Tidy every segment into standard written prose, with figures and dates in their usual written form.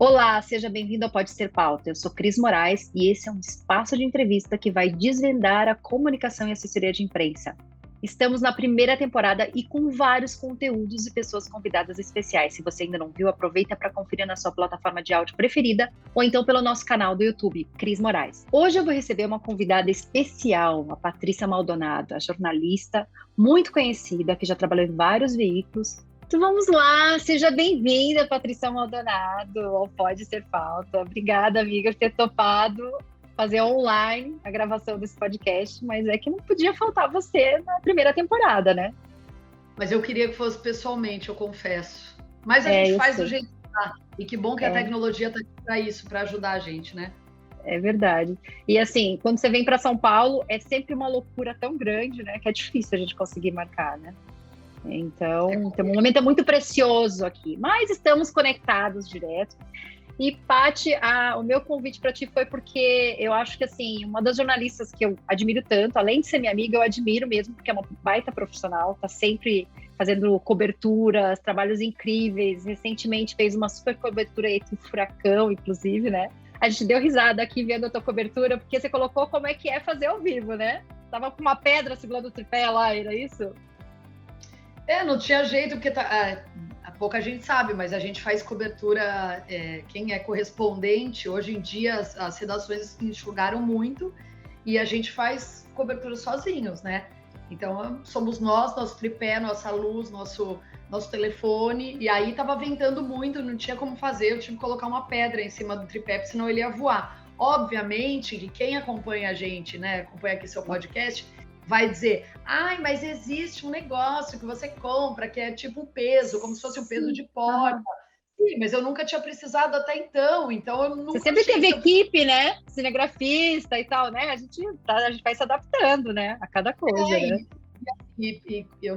Olá, seja bem-vindo ao Pode Ser Pauta. Eu sou Cris Moraes e esse é um espaço de entrevista que vai desvendar a comunicação e assessoria de imprensa. Estamos na primeira temporada e com vários conteúdos e pessoas convidadas especiais. Se você ainda não viu, aproveita para conferir na sua plataforma de áudio preferida ou então pelo nosso canal do YouTube, Cris Moraes. Hoje eu vou receber uma convidada especial, a Patrícia Maldonado, a jornalista muito conhecida que já trabalhou em vários veículos. Então vamos lá, seja bem-vinda, Patrícia Maldonado, ao Pode Ser Pauta. Obrigada, amiga, por ter topado fazer online a gravação desse podcast, mas é que não podia faltar você na primeira temporada, né? Mas eu queria que fosse pessoalmente, eu confesso. Mas a gente faz do jeito que dá. E que bom que a tecnologia está aqui para isso, para ajudar a gente, né? É verdade. E assim, quando você vem para São Paulo, é sempre uma loucura tão grande, né? Que é difícil a gente conseguir marcar, né? Então, tem um momento muito precioso aqui, mas estamos conectados direto. E, Paty, o meu convite para ti foi porque eu acho que, assim, uma das jornalistas que eu admiro tanto, além de ser minha amiga, eu admiro mesmo, porque é uma baita profissional, tá sempre fazendo coberturas, trabalhos incríveis. Recentemente fez uma super cobertura aí com o Furacão, inclusive, né? A gente deu risada aqui vendo a tua cobertura, porque você colocou como é que é fazer ao vivo, né? Tava com uma pedra segurando o tripé lá, era isso? Não tinha jeito, porque pouca gente sabe, mas a gente faz cobertura, quem é correspondente, hoje em dia as redações enxugaram muito e a gente faz cobertura sozinhos, né? Então, somos nós, nosso tripé, nossa luz, nosso telefone, e aí tava ventando muito, não tinha como fazer, eu tive que colocar uma pedra em cima do tripé, senão ele ia voar. Obviamente que quem acompanha a gente, né, acompanha aqui seu podcast, vai dizer, mas existe um negócio que você compra, que é tipo um peso, como se fosse um peso de porta. Sim, mas eu nunca tinha precisado até então eu nunca... Você sempre teve equipe, né? Cinegrafista e tal, né? A gente vai se adaptando, né? A cada coisa, né? E eu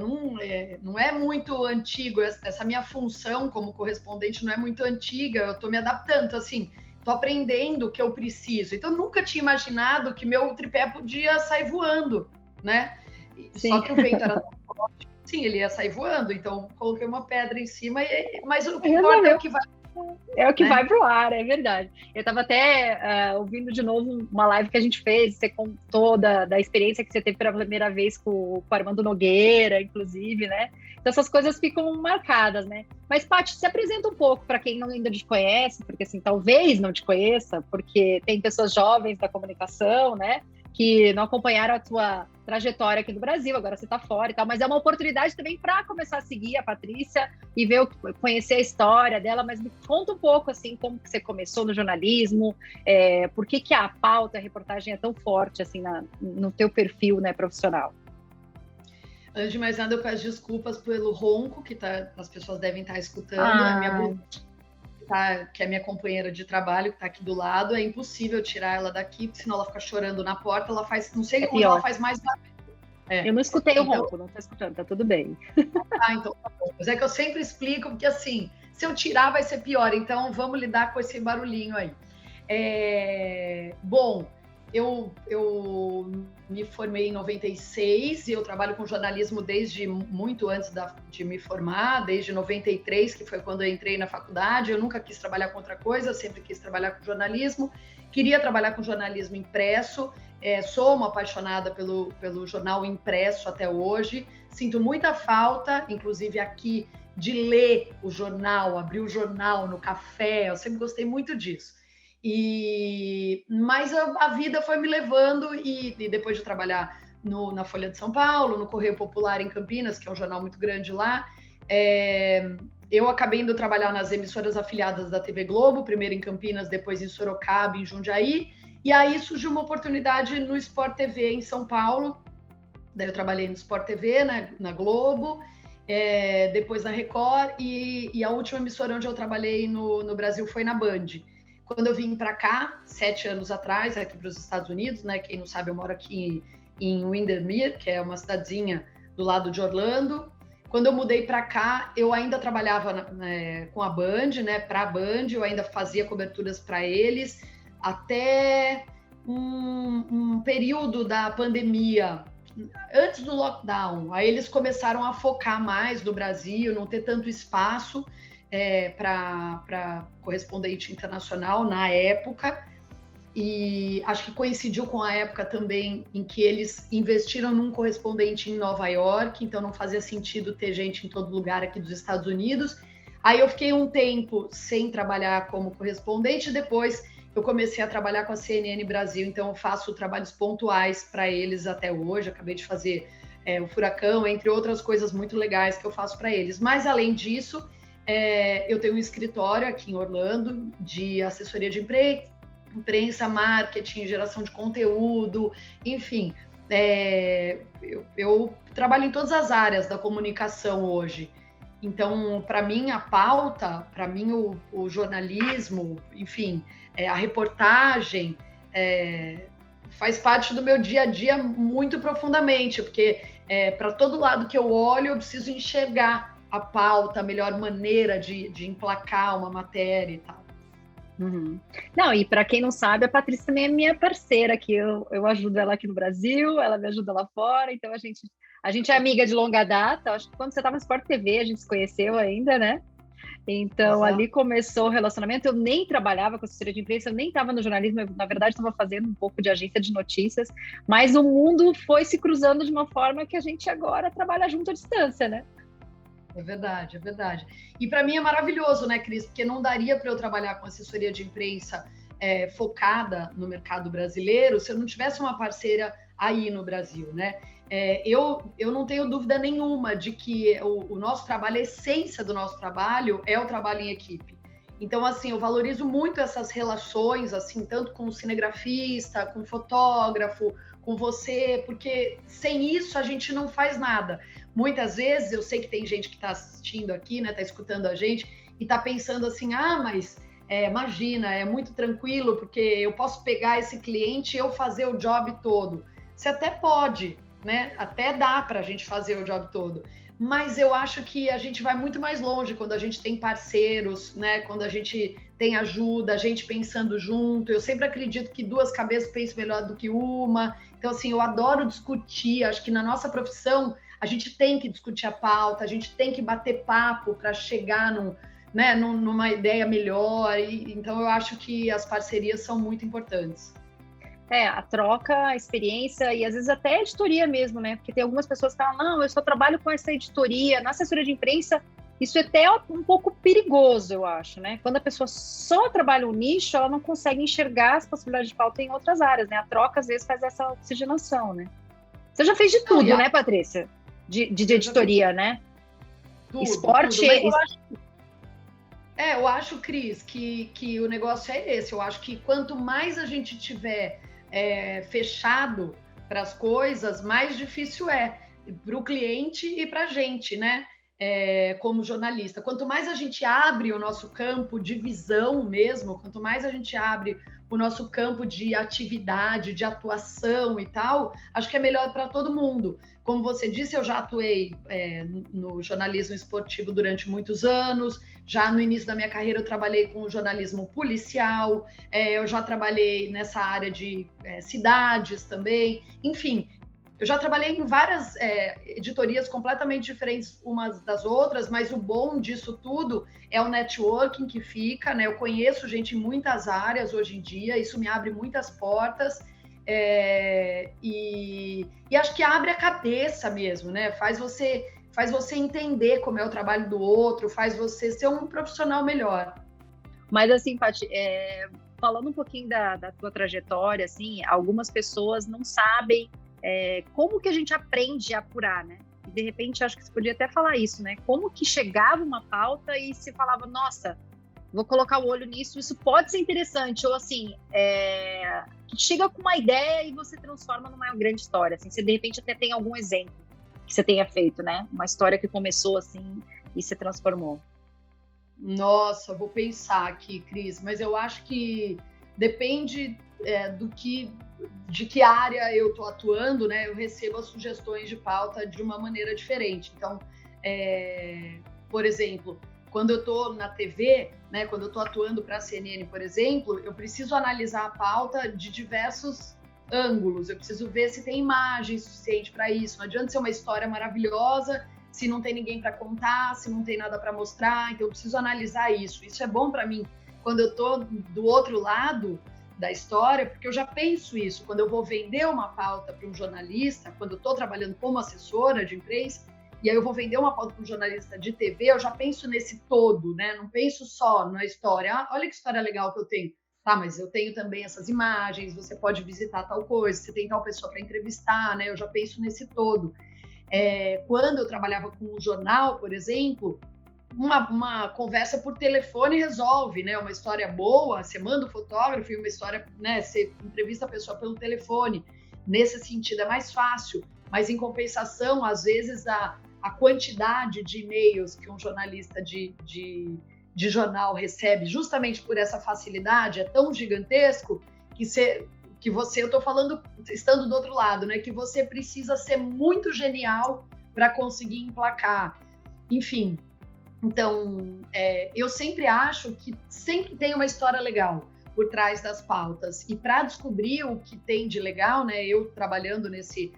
não é muito antigo, essa minha função como correspondente não é muito antiga, eu tô me adaptando, assim, tô aprendendo o que eu preciso. Então, eu nunca tinha imaginado que meu tripé podia sair voando, né? Sim. Só que o vento era tão forte, sim, ele ia sair voando, então coloquei uma pedra em cima, mas o que importa é o que vai... É o que vai pro ar, é verdade. Eu estava até ouvindo de novo uma live que a gente fez, você contou da experiência que você teve pela primeira vez com o Armando Nogueira, inclusive, né? Então essas coisas ficam marcadas, né? Mas, Paty, se apresenta um pouco para quem ainda te conhece, porque assim, talvez não te conheça, porque tem pessoas jovens da comunicação, né? Que não acompanharam a tua trajetória aqui no Brasil, agora você está fora e tal, mas é uma oportunidade também para começar a seguir a Patrícia e conhecer a história dela, mas me conta um pouco, assim, como que você começou no jornalismo, por que a pauta, a reportagem é tão forte, assim, no teu perfil, né, profissional? Antes de mais nada, eu peço desculpas pelo ronco que as pessoas devem estar escutando, a minha que é minha companheira de trabalho, que está aqui do lado, é impossível tirar ela daqui, porque senão ela fica chorando na porta, ela faz, não sei como ela faz mais barulho. Eu não escutei o ronco, não estou escutando, tá tudo bem. Então tá bom. Mas é que eu sempre explico, porque assim, se eu tirar vai ser pior, então vamos lidar com esse barulhinho aí. Bom, eu me formei em 96 e eu trabalho com jornalismo desde muito antes de me formar, desde 93, que foi quando eu entrei na faculdade. Eu nunca quis trabalhar com outra coisa, sempre quis trabalhar com jornalismo. Queria trabalhar com jornalismo impresso, sou uma apaixonada pelo jornal impresso até hoje. Sinto muita falta, inclusive aqui, de ler o jornal, abrir o jornal no café, eu sempre gostei muito disso. Mas a vida foi me levando e depois de trabalhar na Folha de São Paulo, no Correio Popular em Campinas, que é um jornal muito grande lá, eu acabei indo trabalhar nas emissoras afiliadas da TV Globo, primeiro em Campinas, depois em Sorocaba, em Jundiaí, e aí surgiu uma oportunidade no Sport TV em São Paulo. Daí eu trabalhei no Sport TV, na Globo, depois na Record, e a última emissora onde eu trabalhei no Brasil foi na Band. Quando eu vim para cá, 7 anos atrás, aqui para os Estados Unidos, né? Quem não sabe, eu moro aqui em Windermere, que é uma cidadezinha do lado de Orlando. Quando eu mudei para cá, eu ainda trabalhava com a Band, né? Para a Band, eu ainda fazia coberturas para eles, até um período da pandemia, antes do lockdown. Aí eles começaram a focar mais no Brasil, não ter tanto espaço. para correspondente internacional na época, e acho que coincidiu com a época também em que eles investiram num correspondente em Nova York, então não fazia sentido ter gente em todo lugar aqui dos Estados Unidos. Aí eu fiquei um tempo sem trabalhar como correspondente, depois eu comecei a trabalhar com a CNN Brasil, então eu faço trabalhos pontuais para eles até hoje, acabei de fazer o Furacão, entre outras coisas muito legais que eu faço para eles. Mas além disso, eu tenho um escritório aqui em Orlando de assessoria de imprensa, marketing, geração de conteúdo, enfim. Eu trabalho em todas as áreas da comunicação hoje. Então, para mim, a pauta, para mim, o jornalismo, enfim, a reportagem faz parte do meu dia a dia muito profundamente, porque para todo lado que eu olho, eu preciso enxergar a pauta, a melhor maneira de emplacar uma matéria e tal. Uhum. Não, e para quem não sabe, a Patrícia também é minha parceira, que eu ajudo ela aqui no Brasil, ela me ajuda lá fora, então a gente é amiga de longa data. Acho que quando você estava no Sport TV, a gente se conheceu ainda, né? Então, Exato. Ali começou o relacionamento. Eu nem trabalhava com assessoria de imprensa, eu nem estava no jornalismo, eu, na verdade, estava fazendo um pouco de agência de notícias, mas o mundo foi se cruzando de uma forma que a gente agora trabalha junto à distância, né? É verdade, é verdade. E para mim é maravilhoso, né, Cris? Porque não daria para eu trabalhar com assessoria de imprensa focada no mercado brasileiro se eu não tivesse uma parceira aí no Brasil, né? Eu não tenho dúvida nenhuma de que o nosso trabalho, a essência do nosso trabalho é o trabalho em equipe. Então, assim, eu valorizo muito essas relações, assim, tanto com o cinegrafista, com o fotógrafo, com você, porque sem isso a gente não faz nada. Muitas vezes, eu sei que tem gente que está assistindo aqui, né, está escutando a gente, e está pensando assim, mas imagina, é muito tranquilo, porque eu posso pegar esse cliente e eu fazer o job todo. Você até pode, né? Até dá para a gente fazer o job todo. Mas eu acho que a gente vai muito mais longe quando a gente tem parceiros, né? Quando a gente tem ajuda, a gente pensando junto. Eu sempre acredito que duas cabeças pensam melhor do que uma. Então, assim, eu adoro discutir. Acho que na nossa profissão a gente tem que discutir a pauta, a gente tem que bater papo para chegar numa ideia melhor. Então, eu acho que as parcerias são muito importantes. A troca, a experiência e às vezes até a editoria mesmo, né? Porque tem algumas pessoas que falam, não, eu só trabalho com essa editoria. Na assessoria de imprensa, isso é até um pouco perigoso, eu acho, né? Quando a pessoa só trabalha um nicho, ela não consegue enxergar as possibilidades de pauta em outras áreas, né? A troca, às vezes, faz essa oxigenação, né? Você já fez de tudo, né, Patrícia? De editoria, né? Tudo, esporte... Tudo. Eu acho, Cris, que o negócio é esse. Eu acho que quanto mais a gente tiver fechado para as coisas, mais difícil é para o cliente e para a gente, né? Como jornalista. Quanto mais a gente abre o nosso campo de visão mesmo, quanto mais a gente abre o nosso campo de atividade, de atuação e tal, acho que é melhor para todo mundo. Como você disse, eu já atuei no jornalismo esportivo durante muitos anos. Já no início da minha carreira, eu trabalhei com jornalismo policial, eu já trabalhei nessa área de cidades também. Enfim, eu já trabalhei em várias editorias completamente diferentes umas das outras, mas o bom disso tudo é o networking que fica, né? Eu conheço gente em muitas áreas hoje em dia, isso me abre muitas portas. E acho que abre a cabeça mesmo, né? Faz você entender como é o trabalho do outro, faz você ser um profissional melhor. Mas assim, Paty, falando um pouquinho da tua trajetória, assim, algumas pessoas não sabem como que a gente aprende a apurar, né? E de repente, acho que você podia até falar isso, né? Como que chegava uma pauta e se falava, nossa, vou colocar o olho nisso, isso pode ser interessante, ou assim, que chega com uma ideia e você transforma numa grande história, assim, você de repente até tem algum exemplo que você tenha feito, né? Uma história que começou assim e se transformou. Nossa, vou pensar aqui, Cris, mas eu acho que depende de que área eu estou atuando, né? Eu recebo as sugestões de pauta de uma maneira diferente. Então, por exemplo, quando eu estou na TV, né? Quando eu estou atuando para a CNN, por exemplo, eu preciso analisar a pauta de diversos ângulos. Eu preciso ver se tem imagem suficiente para isso. Não adianta ser uma história maravilhosa se não tem ninguém para contar, se não tem nada para mostrar. Então eu preciso analisar isso. Isso é bom para mim quando eu estou do outro lado da história, porque eu já penso isso. Quando eu vou vender uma pauta para um jornalista, quando eu estou trabalhando como assessora de imprensa, e aí eu vou vender uma pauta para um jornalista de TV, eu já penso nesse todo, né? Não penso só na história. Ah, olha que história legal que eu tenho. Tá, mas eu tenho também essas imagens, você pode visitar tal coisa, você tem tal pessoa para entrevistar, né? Eu já penso nesse todo. Quando eu trabalhava com um jornal, por exemplo, uma conversa por telefone resolve, né? Uma história boa, você manda o fotógrafo e uma história, né? Você entrevista a pessoa pelo telefone. Nesse sentido é mais fácil, mas em compensação, às vezes a quantidade de e-mails que um jornalista de jornal recebe, justamente por essa facilidade, é tão gigantesco que você, eu estou falando, estando do outro lado, né? Que você precisa ser muito genial para conseguir emplacar. Enfim, então, eu sempre acho que sempre tem uma história legal por trás das pautas. E para descobrir o que tem de legal, né? Eu trabalhando nesse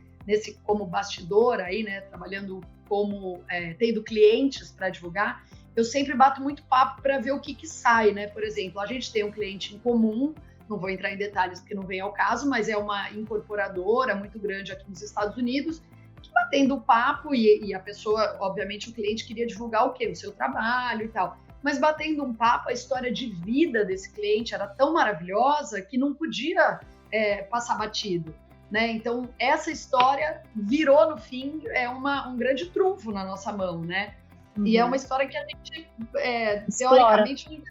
como bastidor aí, né? Trabalhando como tendo clientes para divulgar, eu sempre bato muito papo para ver o que sai, né? Por exemplo, a gente tem um cliente em comum, não vou entrar em detalhes porque não vem ao caso, mas é uma incorporadora muito grande aqui nos Estados Unidos, que batendo papo e a pessoa, obviamente, o cliente queria divulgar o quê? O seu trabalho e tal. Mas batendo um papo, a história de vida desse cliente era tão maravilhosa que não podia passar batido. Né? Então, essa história virou, no fim, um grande trunfo na nossa mão, né? Uhum. E é uma história que a gente, teoricamente...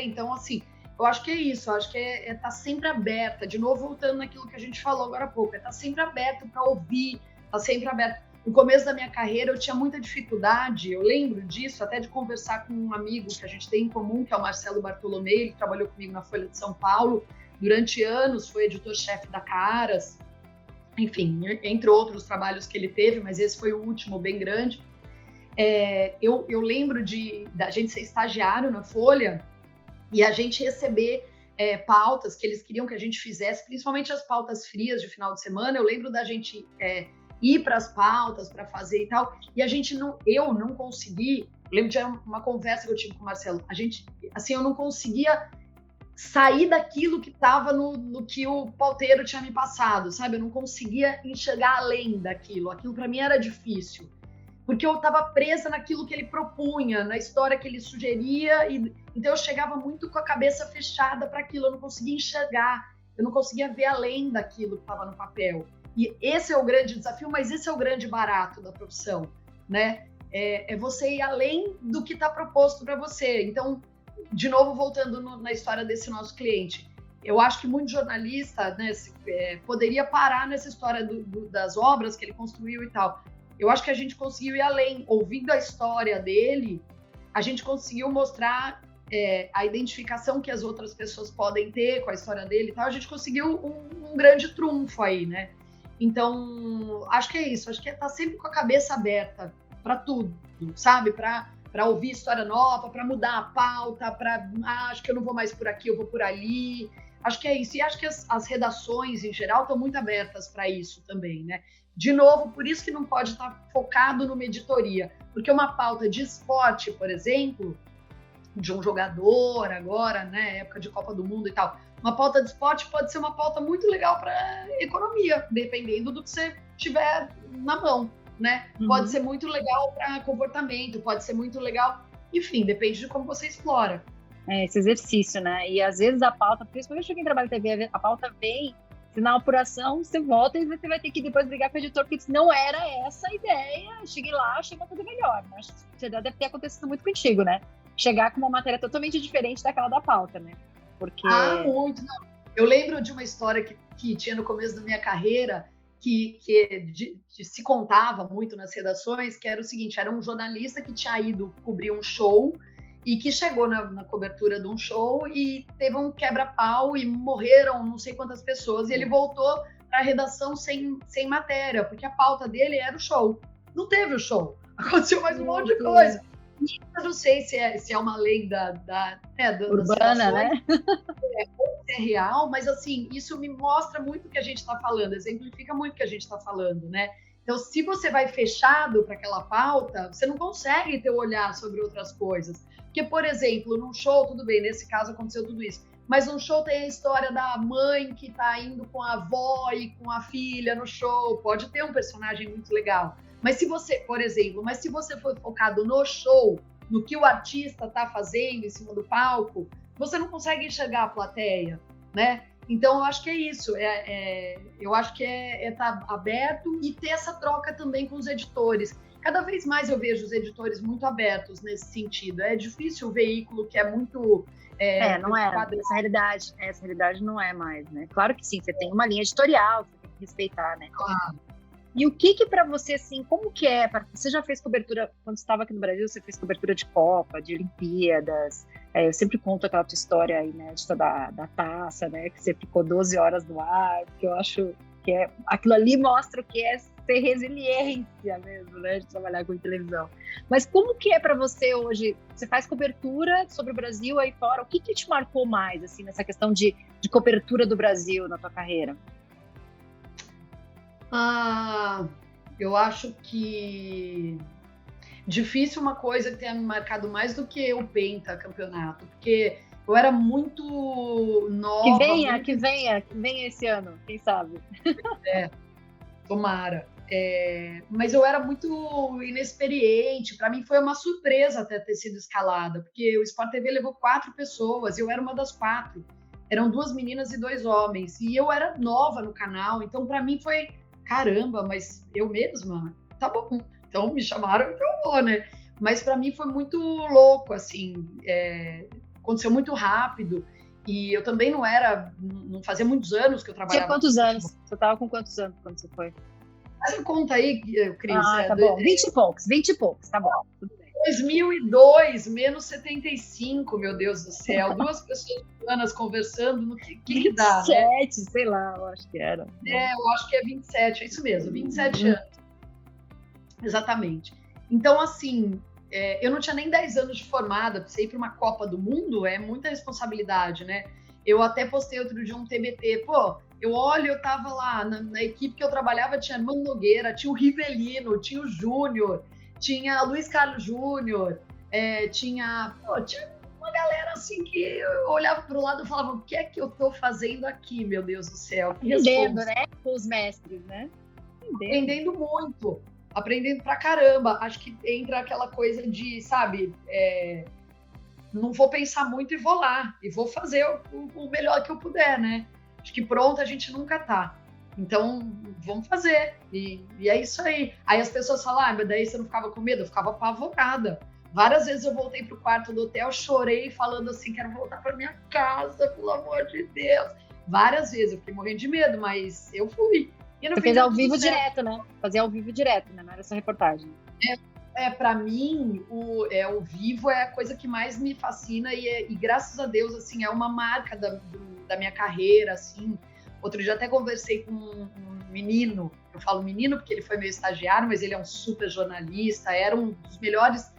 então, assim, eu acho que é isso. Eu acho que tá sempre aberta. De novo, voltando naquilo que a gente falou agora há pouco. Tá sempre aberto para ouvir, tá sempre aberto. No começo da minha carreira, eu tinha muita dificuldade, eu lembro disso, até de conversar com um amigo que a gente tem em comum, que é o Marcelo Bartolomei, ele trabalhou comigo na Folha de São Paulo, durante anos foi editor-chefe da Caras, enfim, entre outros trabalhos que ele teve, mas esse foi o último, bem grande. Eu lembro da gente ser estagiário na Folha e a gente receber pautas que eles queriam que a gente fizesse, principalmente as pautas frias de final de semana. Eu lembro da gente ir para as pautas para fazer e tal, e eu não consegui. Eu lembro de uma conversa que eu tive com o Marcelo. Eu não conseguia sair daquilo que estava no que o pauteiro tinha me passado, sabe? Eu não conseguia enxergar além daquilo. Aquilo para mim era difícil, porque eu estava presa naquilo que ele propunha, na história que ele sugeria, então eu chegava muito com a cabeça fechada para aquilo. Eu não conseguia enxergar, eu não conseguia ver além daquilo que estava no papel. E esse é o grande desafio, mas esse é o grande barato da profissão, né? É você ir além do que está proposto para você. Então, de novo, voltando na história desse nosso cliente, eu acho que muito jornalista, né, poderia parar nessa história das obras que ele construiu e tal. Eu acho que a gente conseguiu ir além. Ouvindo a história dele, a gente conseguiu mostrar a identificação que as outras pessoas podem ter com a história dele e tal. A gente conseguiu um grande trunfo aí, né? Então, acho que é isso. Acho que é estar sempre com a cabeça aberta para tudo, sabe? Para ouvir história nova, para mudar a pauta, acho que eu não vou mais por aqui, eu vou por ali. Acho que é isso. E acho que as redações, em geral, estão muito abertas para isso também, né? De novo, por isso que não pode estar focado numa editoria. Porque uma pauta de esporte, por exemplo, de um jogador agora, né, época de Copa do Mundo e tal, uma pauta de esporte pode ser uma pauta muito legal para economia, dependendo do que você tiver na mão, né? Uhum. Pode ser muito legal para comportamento, pode ser muito legal, enfim, depende de como você explora. Esse exercício, né? E às vezes a pauta, principalmente quem trabalha em TV, a pauta vem, se na apuração você volta e você vai ter que depois brigar com o editor, porque não era essa a ideia, cheguei lá, achei uma coisa melhor, né? Acho que deve ter acontecido muito contigo, né? Chegar com uma matéria totalmente diferente daquela da pauta, né? Porque... muito. Não. Eu lembro de uma história que tinha no começo da minha carreira, que se contava muito nas redações, que era o seguinte, era um jornalista que tinha ido cobrir um show e que chegou na cobertura de um show e teve um quebra-pau e morreram não sei quantas pessoas, e ele voltou para a redação sem matéria, porque a pauta dele era o show. Não teve o show, aconteceu mais um monte de coisa. Eu não sei se é uma lenda urbana, né? É real, mas assim, isso me mostra muito o que a gente está falando, exemplifica muito o que a gente está falando, né? Então, se você vai fechado para aquela pauta, você não consegue ter o olhar sobre outras coisas. Porque, por exemplo, num show, tudo bem, nesse caso aconteceu tudo isso, mas num show tem a história da mãe que está indo com a avó e com a filha no show, pode ter um personagem muito legal. Mas se você, por exemplo, se você for focado no show, no que o artista está fazendo em cima do palco, você não consegue enxergar a plateia, né? Então, eu acho que é isso. Eu acho que é estar aberto e ter essa troca também com os editores. Cada vez mais eu vejo os editores muito abertos nesse sentido. É difícil o veículo que é muito... não era. Essa realidade não é mais, né? Claro que sim, você tem uma linha editorial, você tem que respeitar, né? Claro. E o que para você, assim, como que é? Você já fez cobertura, quando estava aqui no Brasil, você fez cobertura de Copa, de Olimpíadas. Eu sempre conto aquela tua história inédita da taça, né? Que você ficou 12 horas no ar, que eu acho que aquilo ali mostra o que é ter resiliência mesmo, né? De trabalhar com televisão. Mas como que é para você hoje? Você faz cobertura sobre o Brasil aí fora. O que te marcou mais, assim, nessa questão de cobertura do Brasil na tua carreira? Eu acho que difícil uma coisa que tenha me marcado mais do que o pentacampeonato, porque eu era muito nova. Que venha esse ano, quem sabe? Tomara. Mas eu era muito inexperiente, para mim foi uma surpresa até ter sido escalada, porque o Sport TV levou 4 pessoas, eu era uma das 4. Eram 2 meninas e 2 homens, e eu era nova no canal, então para mim foi... Caramba, mas eu mesma? Tá bom. Então me chamaram, então eu vou, né? Mas para mim foi muito louco, assim. Aconteceu muito rápido. E eu também não fazia muitos anos que eu trabalhava. Tinha quantos anos? Você tava com quantos anos quando você foi? Faz a conta aí, Cris. Tá bom. 20 e poucos, tá bom. Tudo bem. 2002, menos 75, meu Deus do céu. 2 pessoas humanas conversando, no que dá, 27, né? sei lá, eu acho que era. Eu acho que é 27, é isso mesmo, 27 anos. Exatamente. Então, assim, eu não tinha nem 10 anos de formada, pra você ir para uma Copa do Mundo é muita responsabilidade, né? Eu até postei outro dia um TBT, eu tava lá, na equipe que eu trabalhava, tinha Armando Nogueira, tinha o Rivelino, tinha o Júnior, tinha Luiz Carlos Júnior, tinha uma galera assim que eu olhava para o lado e falava, o que é que eu tô fazendo aqui, meu Deus do céu? Aprendendo, né? Com os mestres, né? Aprendendo muito, aprendendo pra caramba. Acho que entra aquela coisa de, sabe, não vou pensar muito e vou lá, e vou fazer o melhor que eu puder, né? Acho que pronto a gente nunca tá. Então, vamos fazer. E é isso aí. Aí as pessoas falam, mas daí você não ficava com medo? Eu ficava apavorada. Várias vezes eu voltei pro quarto do hotel, chorei, falando assim, quero voltar pra minha casa, pelo amor de Deus. Várias vezes, eu fiquei morrendo de medo, mas eu fui. Você fez ao vivo direto, né? Fazia ao vivo direto, né? Não era só reportagem. Para mim, o vivo é a coisa que mais me fascina e graças a Deus, assim, é uma marca da minha carreira, assim. Outro dia até conversei com um menino, eu falo menino porque ele foi meu estagiário, mas ele é um super jornalista, era um dos melhores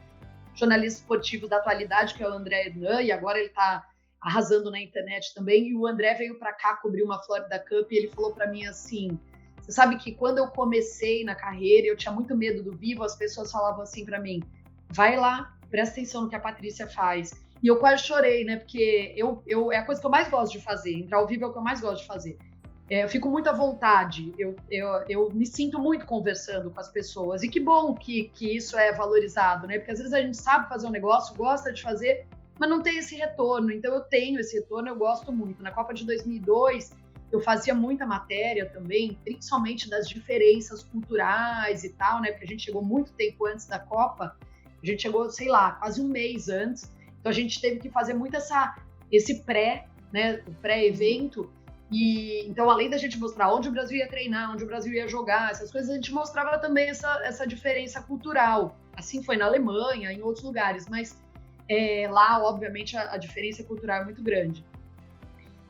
jornalistas esportivos da atualidade, que é o André Hernan, e agora ele está arrasando na internet também, e o André veio para cá cobrir uma Florida Cup e ele falou para mim assim, você sabe que quando eu comecei na carreira, eu tinha muito medo do vivo, as pessoas falavam assim para mim, vai lá, presta atenção no que a Patrícia faz. E eu quase chorei, né, porque é a coisa que eu mais gosto de fazer, entrar ao vivo é o que eu mais gosto de fazer. Eu fico muito à vontade, eu me sinto muito conversando com as pessoas, e que bom que isso é valorizado, né? Porque às vezes a gente sabe fazer um negócio, gosta de fazer, mas não tem esse retorno, então eu tenho esse retorno, eu gosto muito. Na Copa de 2002, eu fazia muita matéria também, principalmente das diferenças culturais e tal, né? Porque a gente chegou muito tempo antes da Copa, a gente chegou, sei lá, quase um mês antes, então a gente teve que fazer muito esse pré, né? O pré-evento. E, então, além da gente mostrar onde o Brasil ia treinar, onde o Brasil ia jogar, essas coisas, a gente mostrava também essa diferença cultural. Assim foi na Alemanha, em outros lugares, mas lá, obviamente, a diferença cultural é muito grande.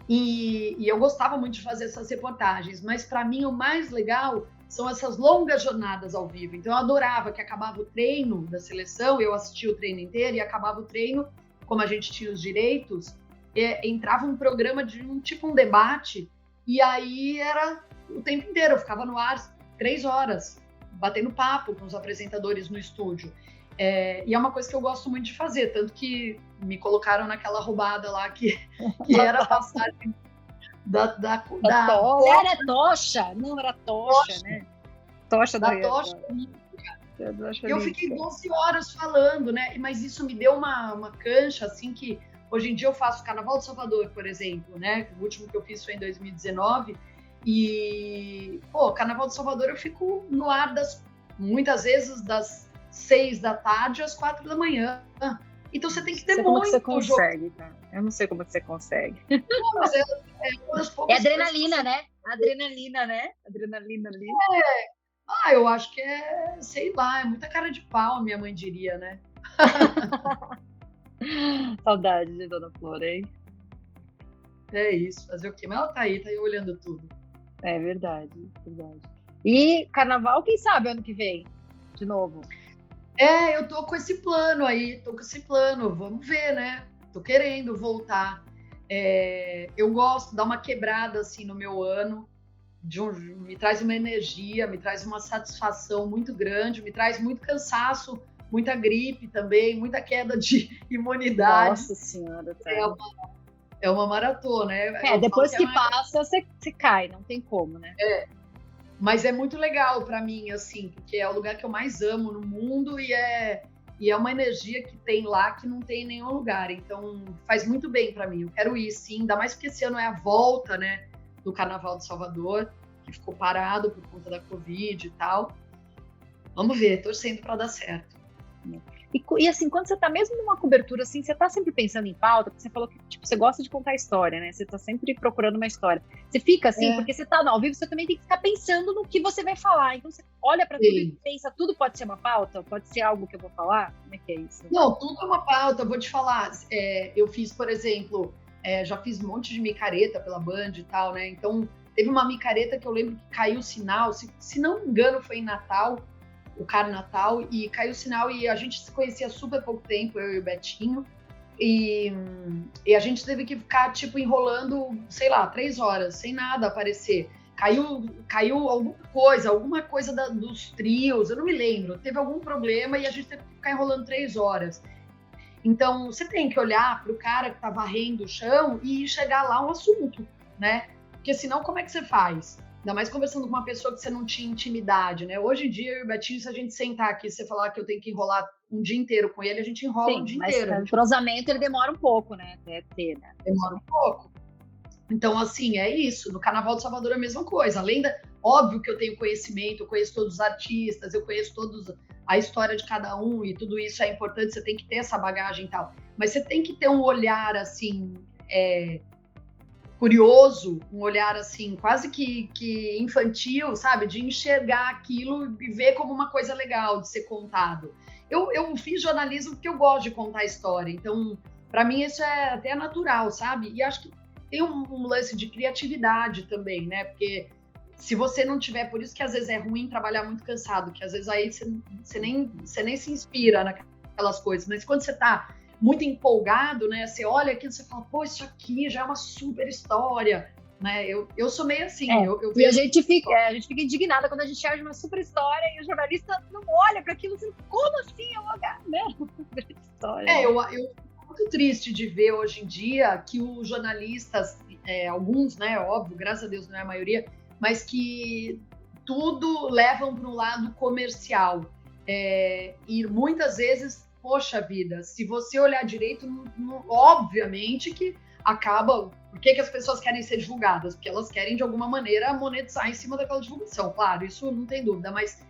E eu gostava muito de fazer essas reportagens, mas para mim o mais legal são essas longas jornadas ao vivo. Então, eu adorava que acabava o treino da seleção, eu assistia o treino inteiro e acabava o treino, como a gente tinha os direitos, entrava um programa de um debate, e aí era o tempo inteiro, eu ficava no ar 3 horas. batendo papo com os apresentadores no estúdio. E é uma coisa que eu gosto muito de fazer, tanto que me colocaram naquela roubada lá que era a passagem da era tocha, não era tocha, né? Tocha da tocha. Eu fiquei 12 horas falando, né? Mas isso me deu uma cancha, assim, que hoje em dia eu faço Carnaval de Salvador, por exemplo, né? O último que eu fiz foi em 2019. E, Carnaval de Salvador eu fico no ar muitas vezes das 6 da tarde às 4 da manhã. Então você tem que ter muito você consegue, tá? Eu não sei como você consegue. Não, mas uma das poucas adrenalina, né? Adrenalina, né? Adrenalina ali. Eu acho que sei lá, é muita cara de pau, minha mãe diria, né? Saudade de Dona Flor, hein? É isso, fazer o quê? Mas ela tá aí olhando tudo. É verdade, verdade. E Carnaval, quem sabe ano que vem? De novo. Eu tô com esse plano aí, vamos ver, né? Tô querendo voltar. Eu gosto de dar uma quebrada assim no meu ano, me traz uma energia, me traz uma satisfação muito grande, me traz muito cansaço, muita gripe também, muita queda de imunidade. Nossa Senhora, tá. É uma maratona, né? Depois que passa, você cai, não tem como, né? Mas é muito legal para mim, assim, porque é o lugar que eu mais amo no mundo e é uma energia que tem lá que não tem em nenhum lugar. Então, faz muito bem para mim. Eu quero ir, sim, ainda mais porque esse ano é a volta, né, do Carnaval de Salvador, que ficou parado por conta da Covid e tal. Vamos ver, torcendo para dar certo. E assim, quando você tá mesmo numa cobertura assim, você tá sempre pensando em pauta, porque você falou que tipo, você gosta de contar história, né? Você tá sempre procurando uma história. Você fica assim, porque você tá ao vivo, você também tem que ficar pensando no que você vai falar. Então você olha pra tudo e pensa, tudo pode ser uma pauta? Pode ser algo que eu vou falar? Como é que é isso? Não, tudo é uma pauta, eu vou te falar. Eu fiz, por exemplo, já fiz um monte de micareta pela Band e tal, né? Então, teve uma micareta que eu lembro que caiu o sinal, se não me engano foi em Natal, o Carnatal, e caiu o sinal e a gente se conhecia há super pouco tempo, eu e o Betinho, e a gente teve que ficar, tipo, enrolando, sei lá, 3 horas, sem nada aparecer. Caiu alguma coisa dos trios, eu não me lembro, teve algum problema e a gente teve que ficar enrolando 3 horas. Então, você tem que olhar para o cara que está varrendo o chão e chegar lá um assunto, né? Porque senão, como é que você faz? Ainda mais conversando com uma pessoa que você não tinha intimidade, né? Hoje em dia, eu e o Betinho, se a gente sentar aqui e você falar que eu tenho que enrolar um dia inteiro com ele, a gente enrola um dia inteiro. Mas o cruzamento, ele demora um pouco, né? Até ter, né? Demora um pouco. Então, assim, é isso. No Carnaval de Salvador é a mesma coisa. Óbvio que eu tenho conhecimento, eu conheço todos os artistas, eu conheço a história de cada um e tudo isso é importante, você tem que ter essa bagagem e tal. Mas você tem que ter um olhar, assim, curioso, um olhar, assim, quase que infantil, sabe? De enxergar aquilo e ver como uma coisa legal de ser contado. Eu fiz jornalismo porque eu gosto de contar história, então, para mim, isso é até natural, sabe? E acho que tem um lance de criatividade também, né? Porque se você não tiver, por isso que às vezes é ruim trabalhar muito cansado, que às vezes aí você nem se inspira naquelas coisas, mas quando você tá muito empolgado, né, você olha aquilo e você fala, pô, isso aqui já é uma super história, né, eu sou meio assim. E a gente fica indignada quando a gente acha uma super história e o jornalista não olha para aquilo, assim, como assim, né, super história. Eu fico muito triste de ver hoje em dia que os jornalistas, alguns, né, óbvio, graças a Deus não é a maioria, mas que tudo levam para um lado comercial. E muitas vezes, poxa vida, se você olhar direito, obviamente que acaba... Por que as pessoas querem ser divulgadas? Porque elas querem, de alguma maneira, monetizar em cima daquela divulgação. Claro, isso não tem dúvida, mas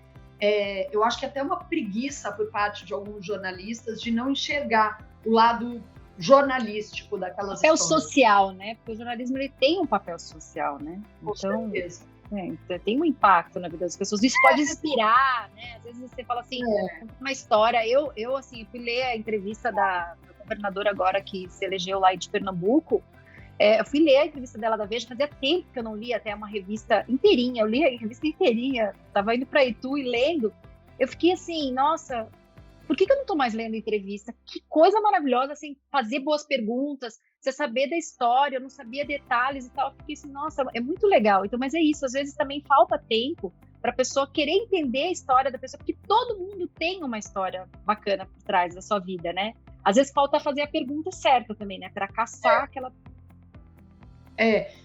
eu acho que até uma preguiça por parte de alguns jornalistas de não enxergar o lado jornalístico daquelas papel histórias. Social, né? Porque o jornalismo, ele tem um papel social, né? Com certeza. Então, tem um impacto na vida das pessoas. Isso pode inspirar, né? Às vezes você fala assim, uma história. Eu assim, fui ler a entrevista da governadora agora que se elegeu lá de Pernambuco. Eu fui ler a entrevista dela da Veja, fazia tempo que eu não lia até uma revista inteirinha. Eu li a revista inteirinha, tava indo para Itu e lendo. Eu fiquei assim, nossa, por que eu não tô mais lendo entrevista? Que coisa maravilhosa, assim, fazer boas perguntas, você saber da história, eu não sabia detalhes e tal. Eu fiquei assim, nossa, é muito legal. Então, mas é isso, às vezes também falta tempo para a pessoa querer entender a história da pessoa, porque todo mundo tem uma história bacana por trás da sua vida, né? Às vezes falta fazer a pergunta certa também, né? Para caçar aquela...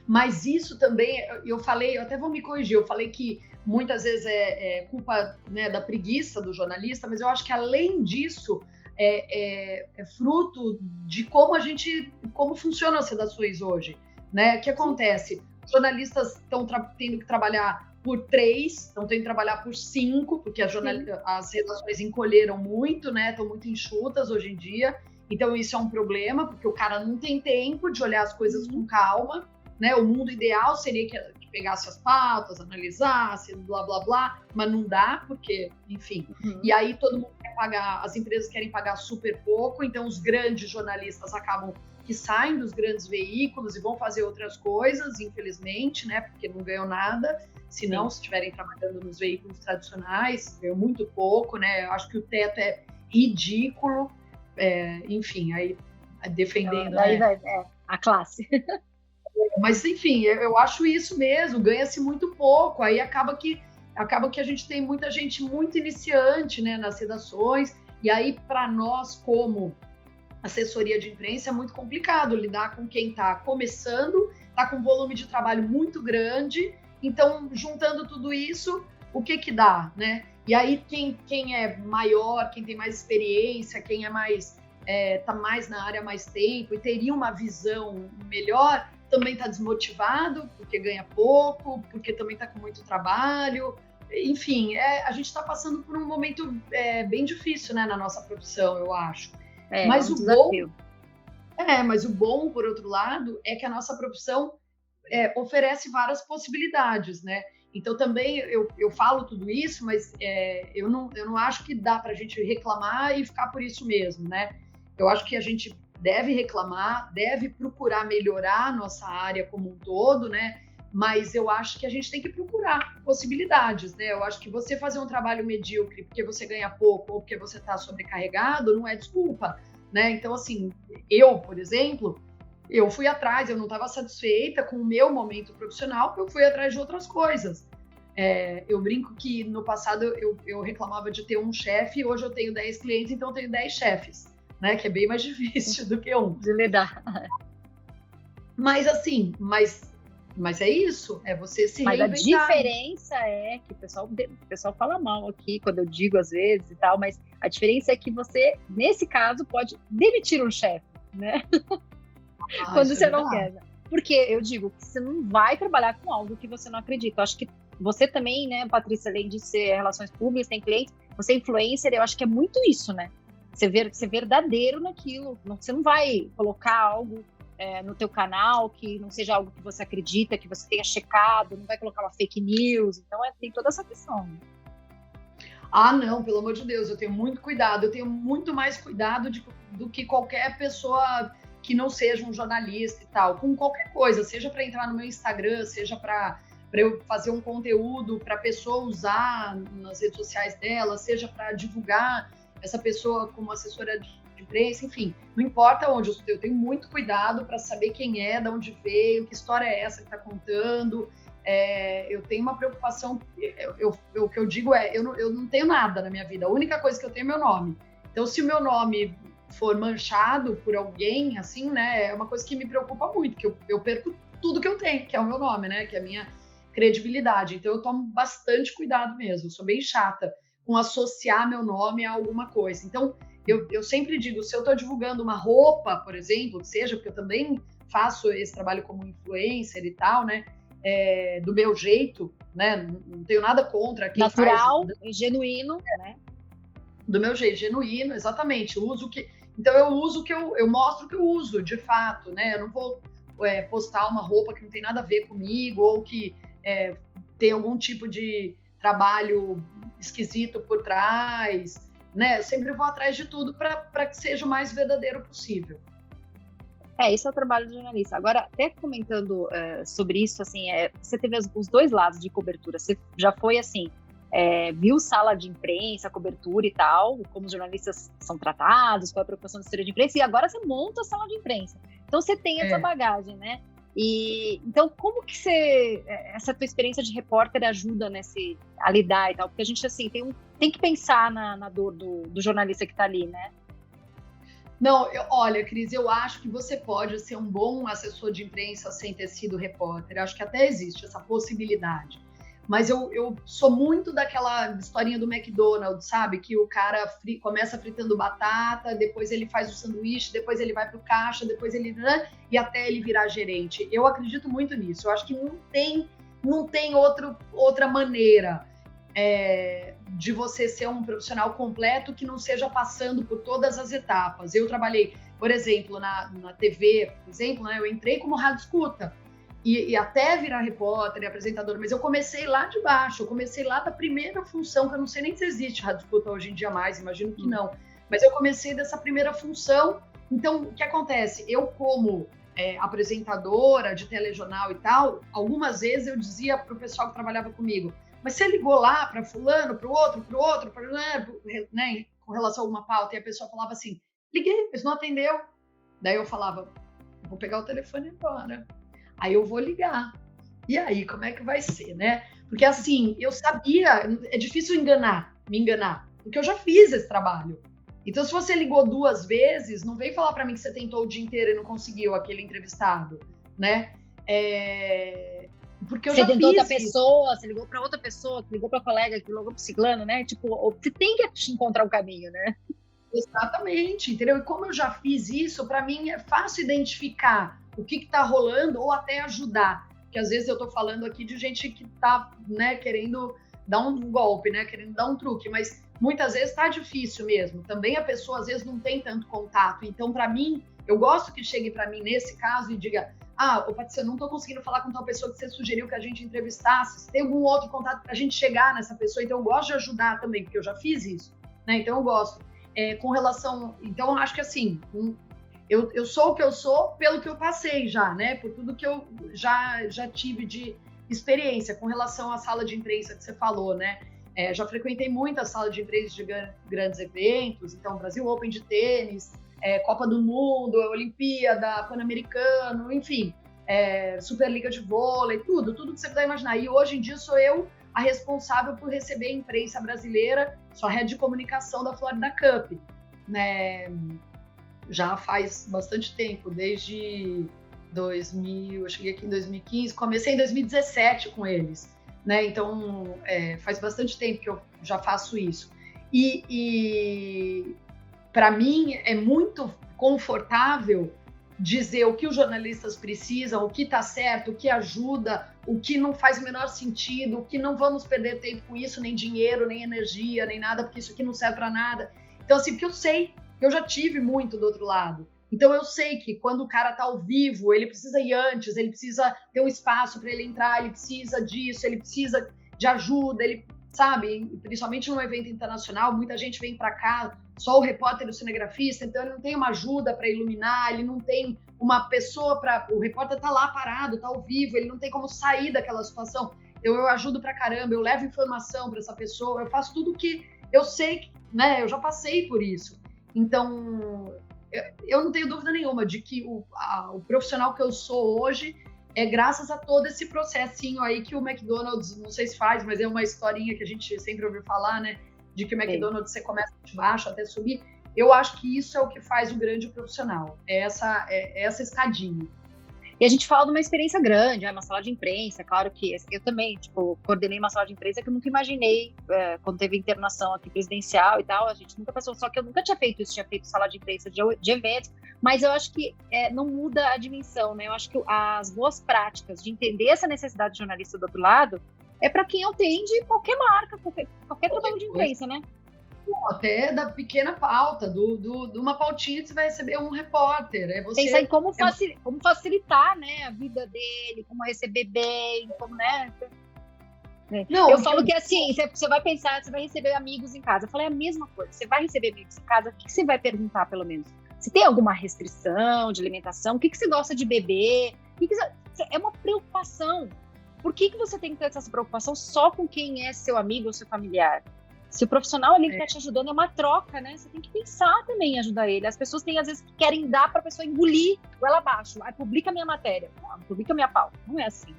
Mas isso também, eu até vou me corrigir, eu falei que muitas vezes é culpa, né, da preguiça do jornalista, mas eu acho que além disso é fruto de como funcionam as redações hoje, né? O que acontece? Os jornalistas estão tendo que trabalhar por 3, estão tendo que trabalhar por 5, porque as redações encolheram muito, né? Estão muito enxutas hoje em dia. Então, isso é um problema, porque o cara não tem tempo de olhar as coisas com calma, né? O mundo ideal seria que pegasse as pautas, analisasse, blá, blá, blá, mas não dá, porque, enfim. E aí, todo mundo quer pagar, as empresas querem pagar super pouco, então os grandes jornalistas acabam que saem dos grandes veículos e vão fazer outras coisas, infelizmente, né? Porque não ganham nada. Se não, se estiverem trabalhando nos veículos tradicionais, ganham muito pouco, né? Eu acho que o teto é ridículo. Enfim, aí defendendo, daí vai, a classe. Mas, enfim, eu acho isso mesmo, ganha-se muito pouco, aí acaba que a gente tem muita gente muito iniciante, né, nas redações, e aí para nós, como assessoria de imprensa, é muito complicado lidar com quem está começando, está com um volume de trabalho muito grande, então, juntando tudo isso, o que dá, né? E aí, quem é maior, quem tem mais experiência, quem é mais tá mais na área há mais tempo e teria uma visão melhor, também está desmotivado, porque ganha pouco, porque também está com muito trabalho. Enfim, a gente está passando por um momento bem difícil, né, na nossa profissão, eu acho. Mas o bom, por outro lado, é que a nossa profissão oferece várias possibilidades, né? Então, também, eu falo tudo isso, mas eu não acho que dá para a gente reclamar e ficar por isso mesmo, né? Eu acho que a gente deve reclamar, deve procurar melhorar a nossa área como um todo, né? Mas eu acho que a gente tem que procurar possibilidades, né? Eu acho que você fazer um trabalho medíocre porque você ganha pouco ou porque você está sobrecarregado não é desculpa, né? Então, assim, eu, por exemplo, eu fui atrás, eu não estava satisfeita com o meu momento profissional, eu fui atrás de outras coisas. Eu brinco que no passado eu reclamava de ter um chefe, hoje eu tenho 10 clientes, então eu tenho 10 chefes, né? Que é bem mais difícil do que um. De lidar. Mas assim, mas é isso, é você se reinventar. Mas a diferença é que o pessoal fala mal aqui, quando eu digo às vezes e tal, mas a diferença é que você, nesse caso, pode demitir um chefe, né? Quando você não quer. Porque eu digo que você não vai trabalhar com algo que você não acredita. Eu acho que você também, né, Patrícia, além de ser relações públicas, tem clientes, você é influencer, eu acho que é muito isso, né? Ser verdadeiro naquilo. Você não vai colocar algo no teu canal que não seja algo que você acredita, que você tenha checado, não vai colocar uma fake news. Então, tem toda essa questão. Né? Ah, não, pelo amor de Deus, eu tenho muito cuidado. Eu tenho muito mais cuidado do que qualquer pessoa que não seja um jornalista e tal, com qualquer coisa, seja para entrar no meu Instagram, seja para eu fazer um conteúdo para a pessoa usar nas redes sociais dela, seja para divulgar essa pessoa como assessora de imprensa, enfim, não importa onde, eu tenho muito cuidado para saber quem é, de onde veio, que história é essa que está contando. Eu tenho uma preocupação, o que eu digo eu não tenho nada na minha vida, a única coisa que eu tenho é meu nome. Então, se o meu nome for manchado por alguém, assim, né, é uma coisa que me preocupa muito, que eu perco tudo que eu tenho, que é o meu nome, né, que é a minha credibilidade. Então, eu tomo bastante cuidado mesmo, eu sou bem chata com associar meu nome a alguma coisa. Então, eu sempre digo, se eu estou divulgando uma roupa, por exemplo, que seja, porque eu também faço esse trabalho como influencer e tal, né, do meu jeito, né, não tenho nada contra quem natural, faz, e genuíno, né? Do meu jeito, genuíno, exatamente. Então eu uso o que eu mostro o que eu uso, de fato, né? Eu não vou postar uma roupa que não tem nada a ver comigo ou que tem algum tipo de trabalho esquisito por trás, né? Eu sempre vou atrás de tudo para que seja o mais verdadeiro possível. Esse é o trabalho do jornalista. Agora, até comentando sobre isso, assim, você teve os dois lados de cobertura. Você já foi, assim, viu sala de imprensa, cobertura e tal, como os jornalistas são tratados, qual é a preocupação da assessoria de imprensa, e agora você monta a sala de imprensa. Então, você tem essa bagagem, né? E então, como que essa tua experiência de repórter ajuda a lidar e tal? Porque a gente, assim, tem que pensar na dor do jornalista que está ali, né? Não, olha, Cris, eu acho que você pode ser um bom assessor de imprensa sem ter sido repórter. Eu acho que até existe essa possibilidade. Mas eu sou muito daquela historinha do McDonald's, sabe? Que o cara começa fritando batata, depois ele faz o sanduíche, depois ele vai para o caixa, depois ele... e até ele virar gerente. Eu acredito muito nisso. Eu acho que não tem outra maneira de você ser um profissional completo que não seja passando por todas as etapas. Eu trabalhei, por exemplo, na TV, por exemplo, né? Eu entrei como rádio escuta. E até virar repórter e apresentador, mas eu comecei lá de baixo, eu comecei lá da primeira função, que eu não sei nem se existe rádio escuta hoje em dia mais, imagino que não, mas eu comecei dessa primeira função. Então, o que acontece? Eu, como apresentadora de telejornal e tal, algumas vezes eu dizia para o pessoal que trabalhava comigo, mas você ligou lá para fulano, para o outro, né, com relação a alguma pauta, e a pessoa falava assim, liguei, mas não atendeu. Daí eu falava, vou pegar o telefone agora. Aí eu vou ligar. E aí, como é que vai ser, né? Porque assim, eu sabia, é difícil me enganar, porque eu já fiz esse trabalho. Então, se você ligou 2 vezes, não vem falar para mim que você tentou o dia inteiro e não conseguiu aquele entrevistado, né? Porque eu você já tentou fiz outra pessoa, você ligou para outra pessoa, que ligou para colega, que ligou para ciclano, né? Tipo, você tem que encontrar o caminho, né? Exatamente, entendeu? E como eu já fiz isso, para mim é fácil identificar o que está rolando ou até ajudar. Porque às vezes eu estou falando aqui de gente que está, né, querendo dar um golpe, né, querendo dar um truque, mas muitas vezes está difícil mesmo. Também a pessoa às vezes não tem tanto contato. Então, para mim, eu gosto que chegue para mim nesse caso e diga: ô Patrícia, eu não estou conseguindo falar com tal pessoa que você sugeriu que a gente entrevistasse. Se tem algum outro contato para a gente chegar nessa pessoa, então eu gosto de ajudar também, porque eu já fiz isso, né? Então eu gosto. Com relação... Então, acho que assim, eu sou o que eu sou pelo que eu passei já, né? Por tudo que eu já tive de experiência. Com relação à sala de imprensa que você falou, né? Já frequentei muito a sala de imprensa de grandes eventos, então Brasil Open de tênis, Copa do Mundo, Olimpíada, Pan-Americano, enfim, Superliga de vôlei, tudo que você puder imaginar. E hoje em dia sou eu a responsável por receber a imprensa brasileira, sou a head de comunicação da Florida Cup, né? Já faz bastante tempo, desde 2000, eu cheguei aqui em 2015, comecei em 2017 com eles, né? Então, faz bastante tempo que eu já faço isso. E para mim é muito confortável dizer o que os jornalistas precisam, o que está certo, o que ajuda, o que não faz o menor sentido, o que não vamos perder tempo com isso, nem dinheiro, nem energia, nem nada, porque isso aqui não serve para nada. Então, assim, porque eu sei, eu já tive muito do outro lado. Então, eu sei que quando o cara está ao vivo, ele precisa ir antes, ele precisa ter um espaço para ele entrar, ele precisa disso, ele precisa de ajuda, ele sabe, principalmente num evento internacional, muita gente vem para cá, só o repórter e o cinegrafista, então ele não tem uma ajuda para iluminar, ele não tem uma pessoa para... O repórter está lá parado, está ao vivo, ele não tem como sair daquela situação. Então eu ajudo para caramba, eu levo informação para essa pessoa, eu faço tudo que eu sei, né? Eu já passei por isso. Então, eu não tenho dúvida nenhuma de que o profissional que eu sou hoje é graças a todo esse processinho aí que o McDonald's, não sei se faz, mas é uma historinha que a gente sempre ouviu falar, né? De que o McDonald's você começa de baixo até subir. Eu acho que isso é o que faz o grande profissional, é essa escadinha. E a gente fala de uma experiência grande, uma sala de imprensa, claro que eu também, tipo, coordenei uma sala de imprensa que eu nunca imaginei, quando teve internação aqui presidencial e tal, a gente nunca passou, só que eu nunca tinha feito isso, tinha feito sala de imprensa de eventos, mas eu acho que não muda a dimensão, né? Eu acho que as boas práticas de entender essa necessidade de jornalista do outro lado é para quem atende qualquer marca, qualquer trabalho de imprensa, né? Até da pequena pauta, de uma pautinha que você vai receber um repórter. Pensar em como facilitar, né, a vida dele, como receber bem, como, né? Não, eu falo que assim, você vai pensar, você vai receber amigos em casa. Eu falei a mesma coisa, você vai receber amigos em casa, o que você vai perguntar, pelo menos? Se tem alguma restrição de alimentação, o que você gosta de beber? É uma preocupação. Por que você tem que ter essa preocupação só com quem é seu amigo ou seu familiar? Se o profissional ali que está te ajudando é uma troca, né? Você tem que pensar também em ajudar ele. As pessoas têm, às vezes, que querem dar para a pessoa engolir ela abaixo. Aí publica minha matéria. Não, publica minha pauta. Não é assim.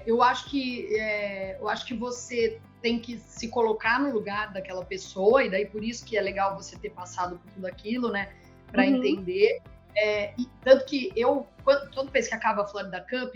Eu acho que você tem que se colocar no lugar daquela pessoa, e daí por isso que é legal você ter passado por tudo aquilo, né? Para entender. E tanto que toda vez que acaba a Florida Cup,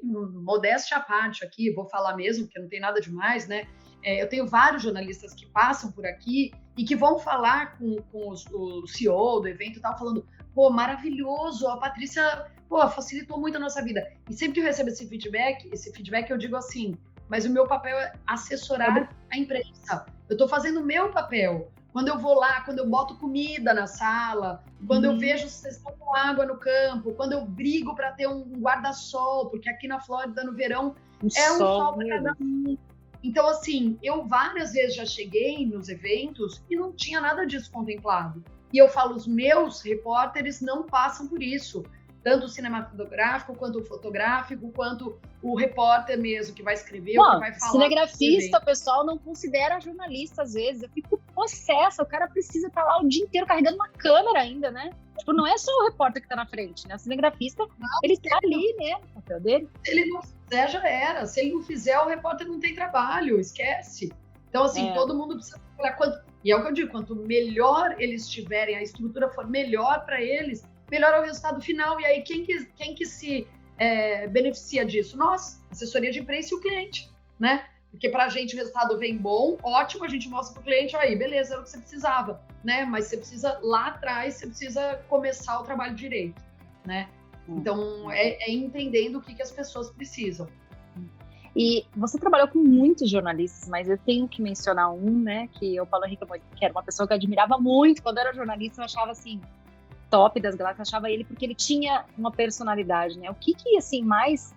modéstia à parte aqui, vou falar mesmo, porque não tem nada demais, né? Eu tenho vários jornalistas que passam por aqui e que vão falar com o CEO do evento e tal, falando, pô, maravilhoso, a Patrícia, pô, facilitou muito a nossa vida. E sempre que eu recebo esse feedback eu digo assim, mas o meu papel é assessorar a imprensa. Eu estou fazendo o meu papel. Quando eu vou lá, quando eu boto comida na sala, quando eu vejo se vocês estão com água no campo, quando eu brigo para ter um guarda-sol, porque aqui na Flórida, no verão, um sol para cada um. Então, assim, eu várias vezes já cheguei nos eventos e não tinha nada disso contemplado. E eu falo, os meus repórteres não passam por isso. Tanto o cinematográfico, quanto o fotográfico, quanto o repórter mesmo, que vai escrever, ou que vai falar. Cinegrafista, o pessoal não considera jornalista, às vezes. Eu fico possessa, o cara precisa estar lá o dia inteiro carregando uma câmera ainda, né? Tipo, não é só o repórter que tá na frente, né? O cinegrafista, ele tá ali, né? O papel dele. Se ele não fizer, já era. Se ele não fizer, o repórter não tem trabalho, esquece. Então, assim, todo mundo precisa trabalhar. E é o que eu digo, quanto melhor eles tiverem, a estrutura for melhor para eles, melhor é o resultado final. E aí, quem que se beneficia disso? Nós, assessoria de imprensa e o cliente, né? Porque para a gente o resultado vem bom, ótimo, a gente mostra para o cliente, aí, beleza, era o que você precisava, né? Mas você precisa, lá atrás, você precisa começar o trabalho direito, né? Então, é entendendo o que as pessoas precisam. E você trabalhou com muitos jornalistas, mas eu tenho que mencionar um, né? Que o Paulo Henrique, que era uma pessoa que eu admirava muito. Quando eu era jornalista, eu achava, assim, top das galáxias, achava ele porque ele tinha uma personalidade, né? O que assim, mais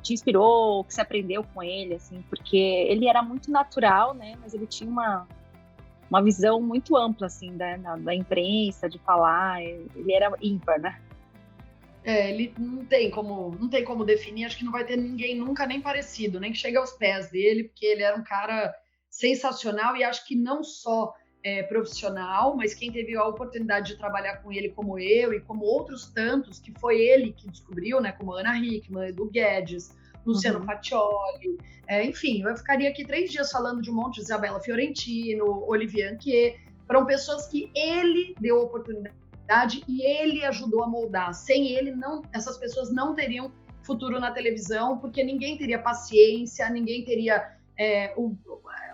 te inspirou, que você aprendeu com ele, assim? Porque ele era muito natural, né? Mas ele tinha uma visão muito ampla, assim, da imprensa, de falar. Ele era ímpar, né? Ele não tem como definir, acho que não vai ter ninguém nunca nem parecido, nem que chegue aos pés dele, porque ele era um cara sensacional e acho que não só profissional, mas quem teve a oportunidade de trabalhar com ele como eu e como outros tantos, que foi ele que descobriu, né, como Ana Hickman, Edu Guedes, Luciano Faccioli, enfim, eu ficaria aqui 3 dias falando de um monte de Isabela Fiorentino, Olivier Anquier, foram pessoas que ele deu oportunidade e ele ajudou a moldar. Sem ele, essas pessoas não teriam futuro na televisão, porque ninguém teria paciência, ninguém teria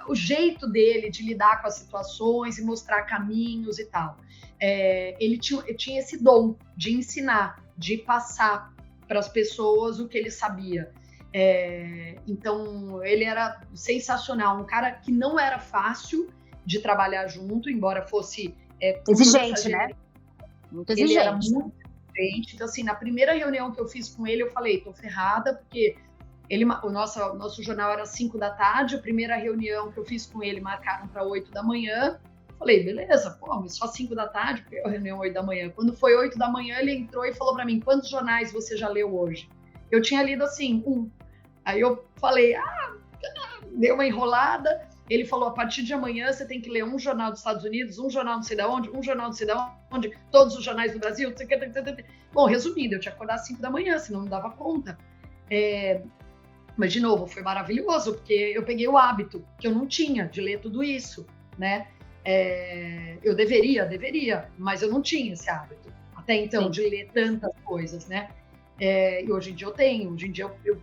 o jeito dele de lidar com as situações e mostrar caminhos e tal. Ele tinha esse dom de ensinar, de passar para as pessoas o que ele sabia. Então, ele era sensacional, um cara que não era fácil de trabalhar junto, embora fosse... exigente, né? Muito exigente. Ele era muito exigente. Então, assim, na primeira reunião que eu fiz com ele, eu falei, tô ferrada, porque o nosso jornal era 5 da tarde, a primeira reunião que eu fiz com ele marcaram para 8 da manhã. Falei, beleza, pô, mas só 5 da tarde, porque a reunião 8 da manhã. Quando foi 8 da manhã, ele entrou e falou para mim, quantos jornais você já leu hoje? Eu tinha lido, assim, 1. Aí eu falei, deu uma enrolada. Ele falou, a partir de amanhã você tem que ler um jornal dos Estados Unidos, um jornal não sei de onde, um jornal não sei de onde, todos os jornais do Brasil. Bom, resumindo, eu tinha que acordar às 5 da manhã, senão não dava conta. Mas, de novo, foi maravilhoso, porque eu peguei o hábito, que eu não tinha, de ler tudo isso, né? Eu deveria, mas eu não tinha esse hábito, até então, sim, de ler tantas coisas, né? E hoje em dia eu tenho,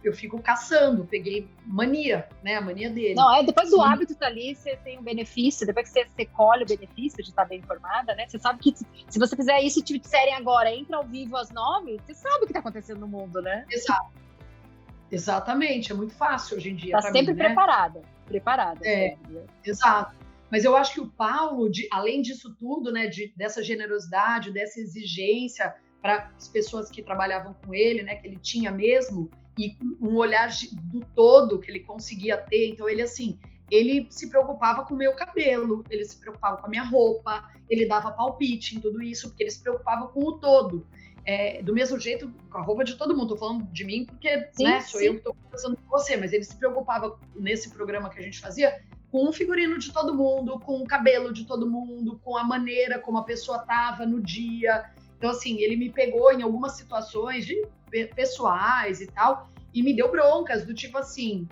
eu fico caçando, peguei mania, né? A mania dele. Não, depois do hábito tá ali, você tem um benefício, depois que você colhe o benefício de estar bem informada, né? Você sabe que se você fizer isso e te disserem agora, entra ao vivo às 9, você sabe o que tá acontecendo no mundo, né? Exato. Exatamente, é muito fácil hoje em dia. Tá sempre mim, preparada. Exato. Mas eu acho que o Paulo, além disso tudo, né, dessa generosidade, dessa exigência para as pessoas que trabalhavam com ele, né, que ele tinha mesmo, e um olhar do todo que ele conseguia ter. Então, ele se preocupava com o meu cabelo, ele se preocupava com a minha roupa, ele dava palpite em tudo isso, porque ele se preocupava com o todo. do mesmo jeito, com a roupa de todo mundo. Tô falando de mim porque, Sim, né, sou sim. eu que tô conversando com você, mas ele se preocupava nesse programa que a gente fazia com o figurino de todo mundo, com o cabelo de todo mundo, com a maneira como a pessoa tava no dia. Então, assim, ele me pegou em algumas situações pessoais e tal, e me deu broncas, do tipo assim,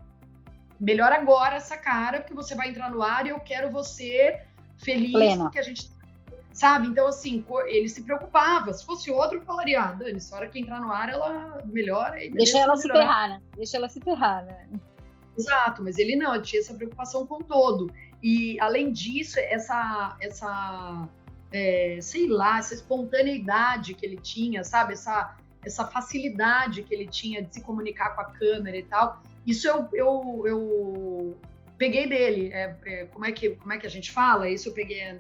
melhor agora essa cara, porque você vai entrar no ar e eu quero você feliz, Plena. porque a gente... Sabe? Então, assim, ele se preocupava. Se fosse outro, eu falaria, Dani, a hora que entrar no ar, ela melhora. Deixa ela se ferrar, né? Deixa ela se ferrar, né? Exato, mas ele não, ele tinha essa preocupação com o todo. E, além disso, sei lá, essa espontaneidade que ele tinha, sabe? Essa facilidade que ele tinha de se comunicar com a câmera e tal. Isso eu peguei dele. Como é que a gente fala? Isso eu peguei...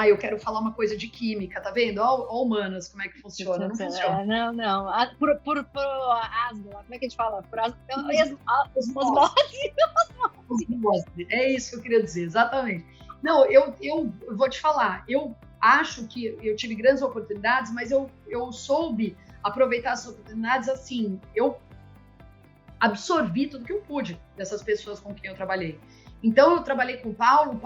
eu quero falar uma coisa de química, tá vendo? Ó humanas, como é que funciona. Não funciona. Não. Por asma, como é que a gente fala? Por osmose. É isso que eu queria dizer, exatamente. Não, eu vou te falar, eu acho que eu tive grandes oportunidades, mas eu soube aproveitar as oportunidades assim, eu absorvi tudo que eu pude dessas pessoas com quem eu trabalhei. Então, eu trabalhei com o Paulo, o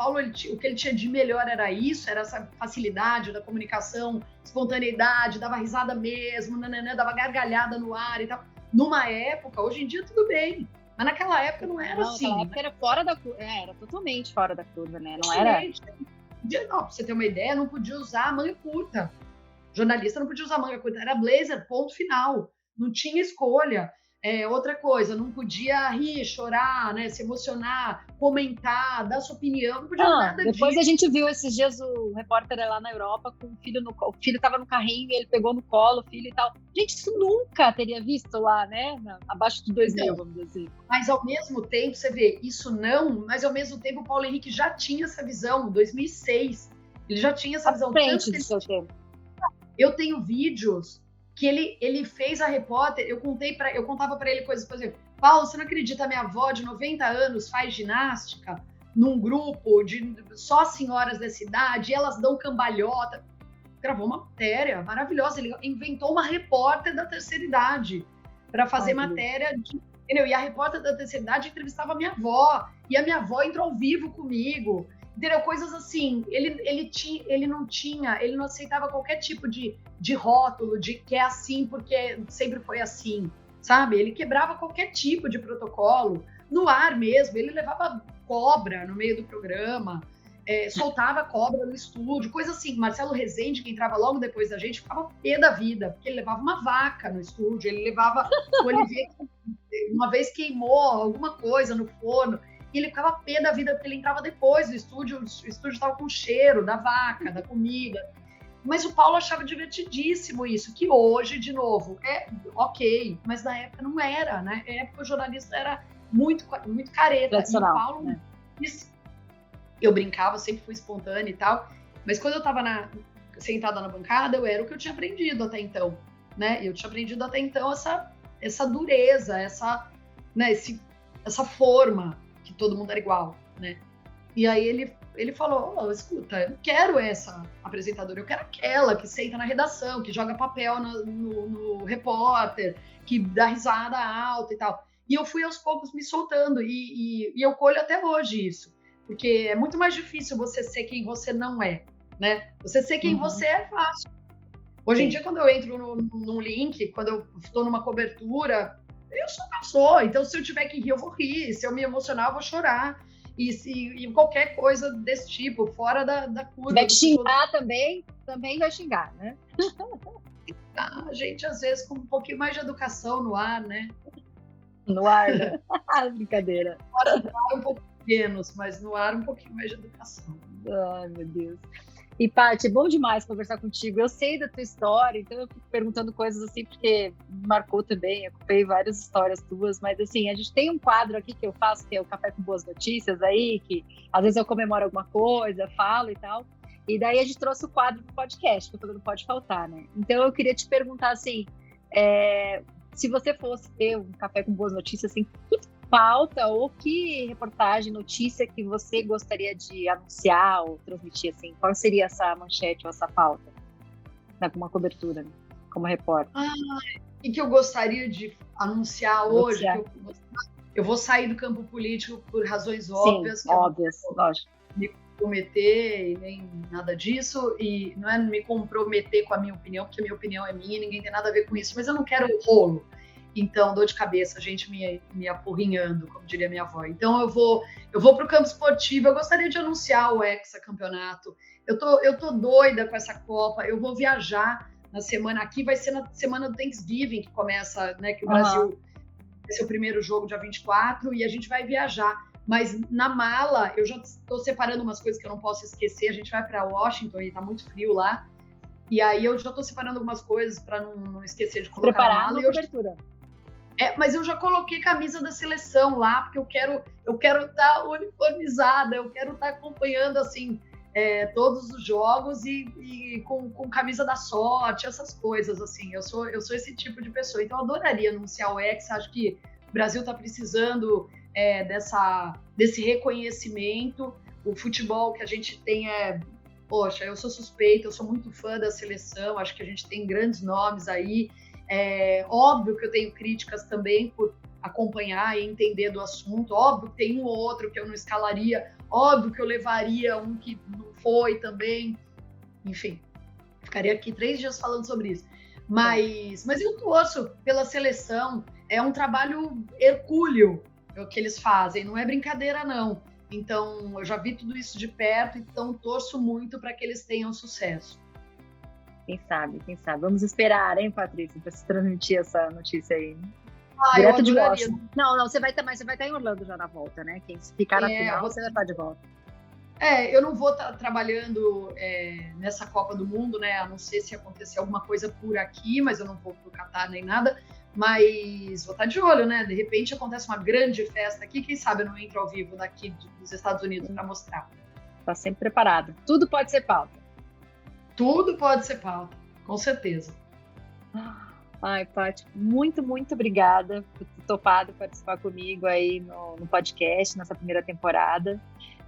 que ele tinha de melhor era essa facilidade da comunicação, espontaneidade, dava risada mesmo, dava gargalhada no ar e tal. Numa época, hoje em dia tudo bem, mas naquela época não era assim. Naquela época era fora da curva, era totalmente fora da curva, né? Não era... Não, pra você ter uma ideia, não podia usar manga curta. Jornalista não podia usar manga curta, era blazer, ponto final. Não tinha escolha. Outra coisa, não podia rir, chorar, né, se emocionar, comentar, dar sua opinião, não podia nada disso. Depois a gente viu esses dias o repórter lá na Europa com o filho o filho estava no carrinho e ele pegou no colo o filho e tal. Gente, isso nunca teria visto lá, né? Abaixo de 2000, vamos dizer assim. Mas ao mesmo tempo, você vê, isso não, mas ao mesmo tempo o Paulo Henrique já tinha essa visão, em 2006, ele já tinha essa visão. Frente do seu tempo. Eu tenho vídeos que ele fez a repórter, eu contava para ele coisas, por exemplo, Paulo, você não acredita, minha avó de 90 anos faz ginástica num grupo de só senhoras dessa idade, e elas dão cambalhota. Gravou uma matéria maravilhosa, ele inventou uma repórter da terceira idade para fazer matéria entendeu? E a repórter da terceira idade entrevistava a minha avó, e a minha avó entrou ao vivo comigo. Entendeu? Coisas assim, ele não aceitava qualquer tipo de rótulo, de que é assim porque sempre foi assim, sabe? Ele quebrava qualquer tipo de protocolo, no ar mesmo, ele levava cobra no meio do programa, soltava cobra no estúdio, coisa assim. Marcelo Rezende, que entrava logo depois da gente, ficava pé da vida, porque ele levava uma vaca no estúdio, ele levava o Olivier, uma vez queimou alguma coisa no forno, e ele ficava pé da vida, porque ele entrava depois do estúdio, o estúdio estava com cheiro da vaca, da comida. Mas o Paulo achava divertidíssimo isso, que hoje, de novo, é ok, mas na época não era, né? Na época o jornalista era muito, muito careta. E o Paulo, né? Eu brincava, sempre fui espontânea e tal, mas quando eu estava sentada na bancada, eu era o que eu tinha aprendido até então, né? Eu tinha aprendido até então essa dureza, essa forma, que todo mundo era igual, né? E aí ele falou, escuta, eu não quero essa apresentadora, eu quero aquela que senta na redação, que joga papel no repórter, que dá risada alta e tal. E eu fui aos poucos me soltando, e eu colho até hoje isso, porque é muito mais difícil você ser quem você não é, né? Você ser quem você é fácil. Hoje em dia, quando eu entro num link, quando eu estou numa cobertura, eu sou o que eu sou, então se eu tiver que rir, eu vou rir, se eu me emocionar, eu vou chorar, e qualquer coisa desse tipo, fora da curva. Vai xingar também vai xingar, né? A gente, às vezes, com um pouquinho mais de educação no ar, né? No ar, né? Brincadeira. Fora do ar um pouco menos, mas no ar um pouquinho mais de educação. Ai, meu Deus. E, Paty, é bom demais conversar contigo. Eu sei da tua história, então eu fico perguntando coisas assim, porque me marcou também. Eu acompanhei várias histórias tuas, mas assim, a gente tem um quadro aqui que eu faço, que é o Café com Boas Notícias aí, que às vezes eu comemoro alguma coisa, falo e tal. E daí a gente trouxe o quadro do podcast, que não pode faltar, né? Então eu queria te perguntar assim, se você fosse ter um Café com Boas Notícias, assim, que pauta ou que reportagem, notícia que você gostaria de anunciar ou transmitir, assim? Qual seria essa manchete ou essa pauta? Alguma cobertura? Né? como repórter? E que eu gostaria de anunciar hoje, Anunciar. eu vou sair do campo político por razões óbvias. Sim, óbvias, lógico. Me comprometer e nem nada disso, e não é me comprometer com a minha opinião, porque a minha opinião é minha, ninguém tem nada a ver com isso, mas eu não quero rolo. Então, dor de cabeça, gente me apurrinhando, como diria minha avó. Então, eu vou para o campo esportivo. Eu gostaria de anunciar o hexacampeonato. Eu tô doida com essa Copa. Eu vou viajar na semana aqui. Vai ser na semana do Thanksgiving, que começa, né? Que o Brasil vai ser o primeiro jogo, dia 24, e a gente vai viajar. Mas na mala, eu já estou separando umas coisas que eu não posso esquecer. A gente vai para Washington e está muito frio lá. E aí eu já estou separando algumas coisas para não esquecer de colocar Preparar na mala. a cobertura. Mas eu já coloquei camisa da seleção lá, porque eu quero estar uniformizada, eu quero estar acompanhando assim todos os jogos e com camisa da sorte, essas coisas assim. Eu sou esse tipo de pessoa. Então eu adoraria anunciar o Hexa. Acho que o Brasil está precisando desse reconhecimento. O futebol que a gente tem poxa, eu sou suspeita, eu sou muito fã da seleção. Acho que a gente tem grandes nomes aí. Óbvio que eu tenho críticas também por acompanhar e entender do assunto. Óbvio que tem um ou outro que eu não escalaria. Óbvio que eu levaria um que não foi também. Enfim, ficaria aqui 3 dias falando sobre isso. Mas eu torço pela seleção. É um trabalho hercúleo o que eles fazem. Não é brincadeira, não. Então, eu já vi tudo isso de perto. Então, torço muito para que eles tenham sucesso. Quem sabe. Vamos esperar, hein, Patrícia, para se transmitir essa notícia aí. Direto de Washington. Não, você vai estar em Orlando já na volta, né? Quem ficar na final, você vai estar de volta. Eu não vou estar trabalhando nessa Copa do Mundo, né? A não ser se acontecer alguma coisa por aqui, mas eu não vou pro Catar nem nada. Mas vou estar de olho, né? De repente acontece uma grande festa aqui, quem sabe eu não entro ao vivo daqui dos Estados Unidos para mostrar. Está sempre preparado. Tudo pode ser pauta. Tudo pode ser pauta, com certeza. Ai, Paty, muito, muito obrigada por ter topado participar comigo aí no podcast, nessa primeira temporada.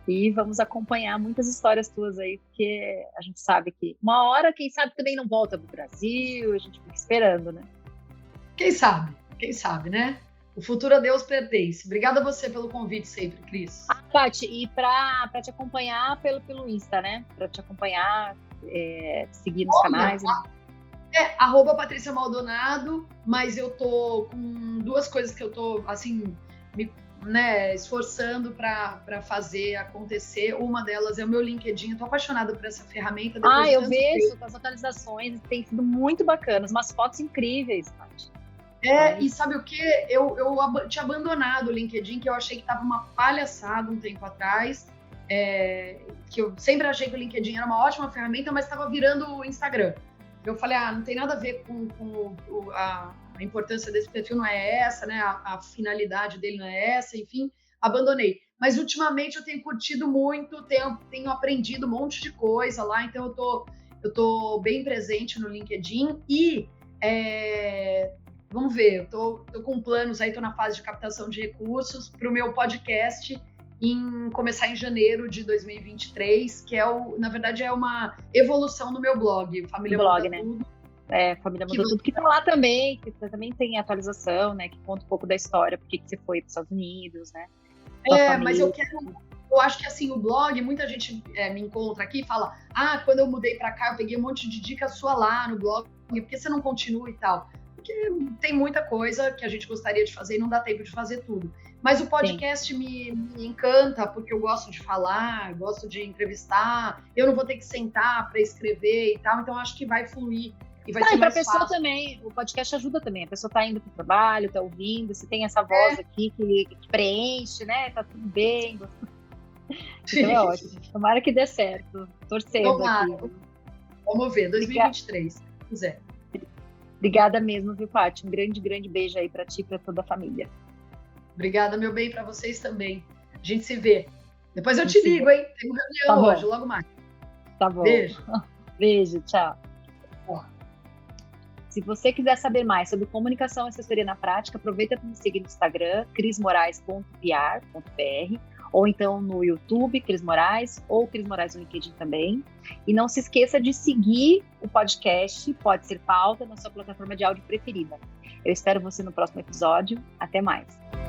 E vamos acompanhar muitas histórias tuas aí, porque a gente sabe que uma hora, quem sabe, também não volta pro Brasil, a gente fica esperando, né? Quem sabe, né? O futuro a Deus pertence. Obrigada a você pelo convite sempre, Cris. Paty, e para te acompanhar pelo Insta, né? Para te acompanhar, seguir nos canais. Né? @Patrícia Maldonado, mas eu tô com 2 coisas que eu tô, assim, me esforçando para fazer acontecer. Uma delas é o meu LinkedIn. Eu tô apaixonada por essa ferramenta. Eu vejo as atualizações, tem sido muito bacanas, umas fotos incríveis, Paty. E sabe o que? Eu tinha abandonado o LinkedIn, que eu achei que tava uma palhaçada um tempo atrás, que eu sempre achei que o LinkedIn era uma ótima ferramenta, mas estava virando o Instagram. Eu falei, não tem nada a ver com a importância desse perfil, não é essa, né? A finalidade dele não é essa, enfim, abandonei. Mas ultimamente eu tenho curtido muito, tenho aprendido um monte de coisa lá, então eu tô bem presente no LinkedIn e vamos ver, eu tô com planos aí, tô na fase de captação de recursos para o meu podcast começar em janeiro de 2023, que na verdade é uma evolução do meu blog, Família Muda né? Tudo. Família Muda Tudo, que tá lá também, que também tem atualização, né? Que conta um pouco da história, por que você foi para os Estados Unidos, né? Mas eu acho que assim, o blog, muita gente me encontra aqui e fala, quando eu mudei para cá, eu peguei um monte de dica sua lá no blog, por que você não continua e tal? Porque tem muita coisa que a gente gostaria de fazer e não dá tempo de fazer tudo. Mas o podcast me encanta, porque eu gosto de falar, gosto de entrevistar, eu não vou ter que sentar para escrever e tal, então acho que vai fluir e vai ser mais fácil. Pessoa também, o podcast ajuda também, a pessoa tá indo pro trabalho, tá ouvindo, se tem essa voz aqui que preenche, né, tá tudo bem. Então é ótimo, tomara que dê certo, torcendo aqui. Vamos ver, 2023, se quiser. Obrigada mesmo, viu, Paty? Um grande, grande beijo aí para ti e para toda a família. Obrigada, meu bem, para vocês também. A gente se vê. Depois eu te ligo, hein? Tem uma reunião hoje, logo mais. Tá bom. Beijo. Beijo, tchau. Se você quiser saber mais sobre comunicação e assessoria na prática, aproveita para me seguir no Instagram, crismorais.pr, ou então no YouTube, Cris Morais, ou Cris Morais no LinkedIn também. E não se esqueça de seguir o podcast Pode Ser Pauta na sua plataforma de áudio preferida. Eu espero você no próximo episódio. Até mais!